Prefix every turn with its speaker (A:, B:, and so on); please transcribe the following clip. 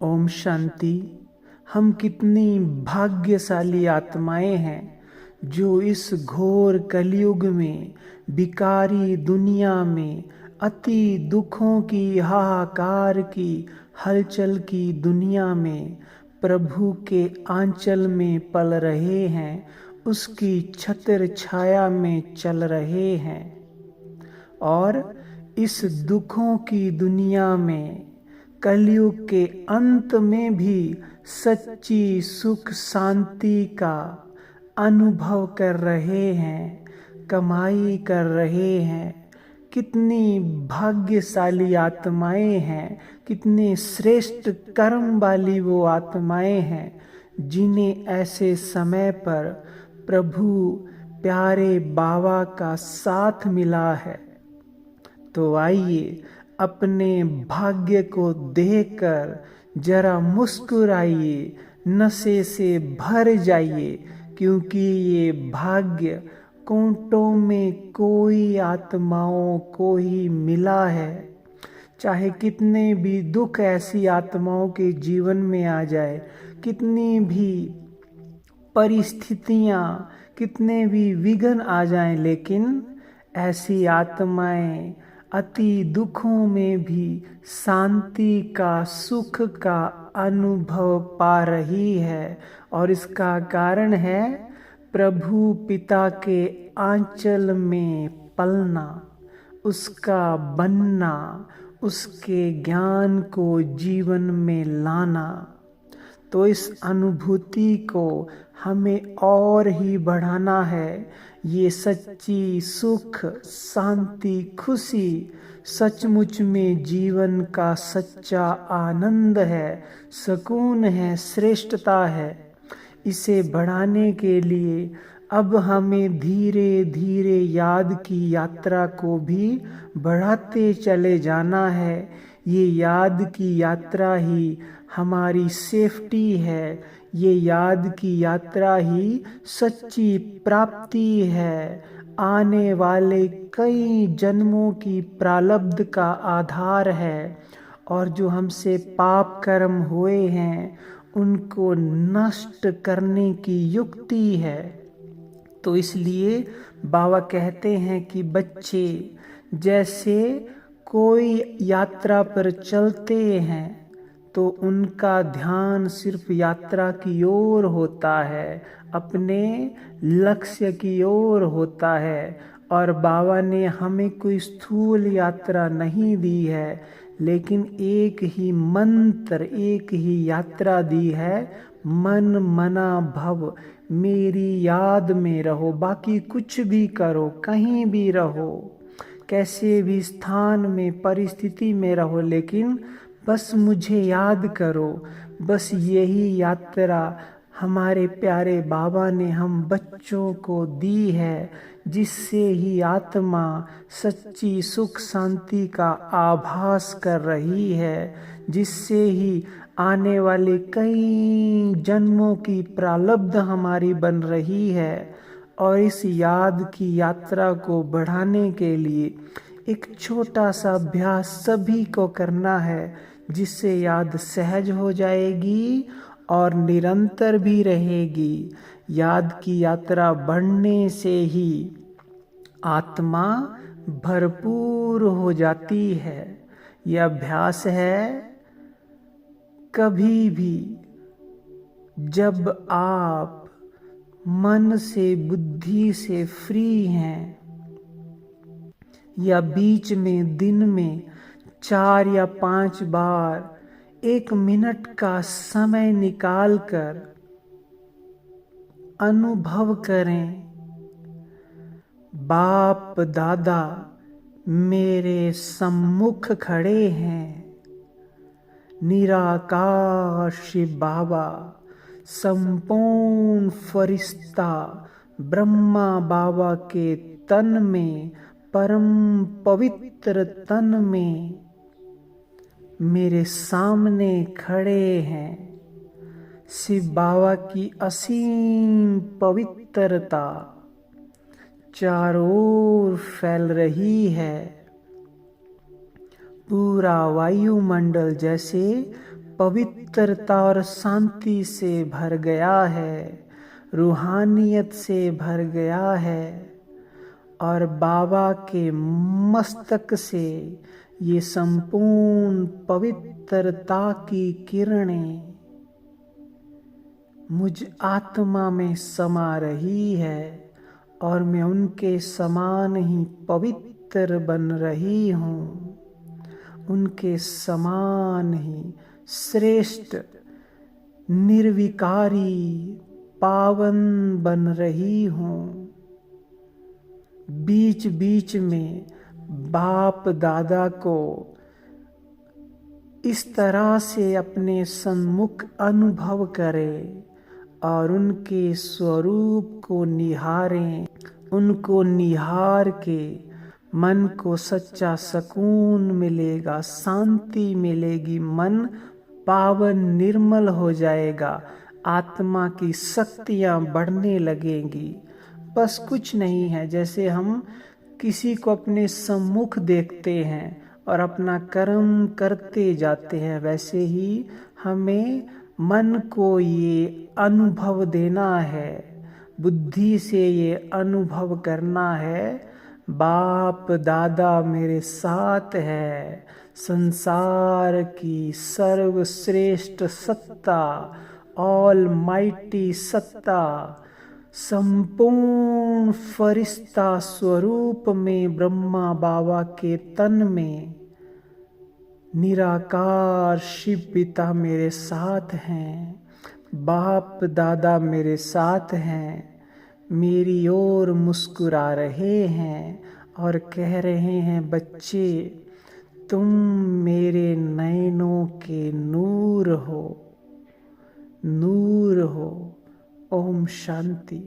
A: ओम शांति। हम कितनी भाग्यशाली आत्माएं हैं जो इस घोर कलयुग में, विकारी दुनिया में, अति दुखों की, हाहाकार की, हलचल की दुनिया में प्रभु के आंचल में पल रहे हैं, उसकी छत्र छाया में चल रहे हैं। और इस दुखों की दुनिया में, कलयुग के अंत में भी सच्ची सुख शांति का अनुभव कर रहे हैं, कमाई कर रहे हैं। कितनी भाग्यशाली आत्माएं हैं, कितने श्रेष्ठ कर्म वाली वो आत्माएं हैं जिन्हें ऐसे समय पर प्रभु प्यारे बाबा का साथ मिला है। तो आइए अपने भाग्य को देखकर जरा मुस्कुराइए, नशे से भर जाइए, क्योंकि ये भाग्य कोटों में कोई आत्माओं को ही मिला है। चाहे कितने भी दुख ऐसी आत्माओं के जीवन में आ जाए, कितनी भी परिस्थितियां, कितने भी विघ्न आ जाएं, लेकिन ऐसी आत्माएं अति दुखों में भी शांति का, सुख का अनुभव पा रही है। और इसका कारण है प्रभु पिता के आंचल में पलना, उसका बनना, उसके ज्ञान को जीवन में लाना। तो इस अनुभूति को हमें और ही बढ़ाना है। ये सच्ची सुख, शांति, खुशी सचमुच में जीवन का सच्चा आनंद है, सुकून है, श्रेष्ठता है। इसे बढ़ाने के लिए अब हमें धीरे धीरे याद की यात्रा को भी बढ़ाते चले जाना है। ये याद की यात्रा ही हमारी सेफ्टी है, ये याद की यात्रा ही सच्ची प्राप्ति है, आने वाले कई जन्मों की प्रारब्ध का आधार है। और जो हमसे पाप कर्म हुए हैं उनको नष्ट करने की युक्ति है। तो इसलिए बाबा कहते हैं कि बच्चे जैसे कोई यात्रा पर चलते हैं तो उनका ध्यान सिर्फ यात्रा की ओर होता है, अपने लक्ष्य की ओर होता है। और बाबा ने हमें कोई स्थूल यात्रा नहीं दी है, लेकिन एक ही मंत्र, एक ही यात्रा दी है, मन मना भव, मेरी याद में रहो। बाकी कुछ भी करो, कहीं भी रहो, कैसे भी स्थान में, परिस्थिति में रहो, लेकिन बस मुझे याद करो। बस यही यात्रा हमारे प्यारे बाबा ने हम बच्चों को दी है, जिससे ही आत्मा सच्ची सुख शांति का आभास कर रही है, जिससे ही आने वाले कई जन्मों की प्रारब्ध हमारी बन रही है। और इस याद की यात्रा को बढ़ाने के लिए एक छोटा सा अभ्यास सभी को करना है, जिससे याद सहज हो जाएगी और निरंतर भी रहेगी। याद की यात्रा बढ़ने से ही आत्मा भरपूर हो जाती है। यह अभ्यास है, कभी भी जब आप मन से, बुद्धि से फ्री हैं, या बीच में दिन में 4 या 5 बार 1 मिनट का समय निकालकर अनुभव करें, बाप दादा मेरे सम्मुख खड़े हैं, निराकार शिव बाबा, संपूर्ण फरिश्ता ब्रह्मा बाबा के तन में, परम पवित्र तन में मेरे सामने खड़े हैं। शिव बाबा की असीम पवित्रता चारों ओर फैल रही है। पूरा वायुमंडल जैसे पवित्रता और शांति से भर गया है, रूहानियत से भर गया है। और बाबा के मस्तक से ये संपूर्ण पवित्रता की किरणें मुझ आत्मा में समा रही है और मैं उनके समान ही पवित्र बन रही हूँ, उनके समान ही श्रेष्ठ निर्विकारी पावन बन रही हूँ। बीच बीच में बाप दादा को इस तरह से अपने सन्मुख अनुभव करें और उनके स्वरूप को निहारें। उनको निहार के मन को सच्चा सुकून मिलेगा, शांति मिलेगी, मन पावन निर्मल हो जाएगा, आत्मा की शक्तियाँ बढ़ने लगेंगी। बस कुछ नहीं है, जैसे हम किसी को अपने सम्मुख देखते हैं और अपना कर्म करते जाते हैं, वैसे ही हमें मन को ये अनुभव देना है, बुद्धि से ये अनुभव करना है, बाप दादा मेरे साथ है। संसार की सर्वश्रेष्ठ सत्ता, ऑल माइटी सत्ता, संपूर्ण फरिश्ता स्वरूप में ब्रह्मा बाबा के तन में निराकार शिव पिता मेरे साथ हैं, बाप दादा मेरे साथ हैं, मेरी ओर मुस्कुरा रहे हैं और कह रहे हैं, बच्चे तुम मेरे नैनों के नूर हो, नूर हो। ओम शांति।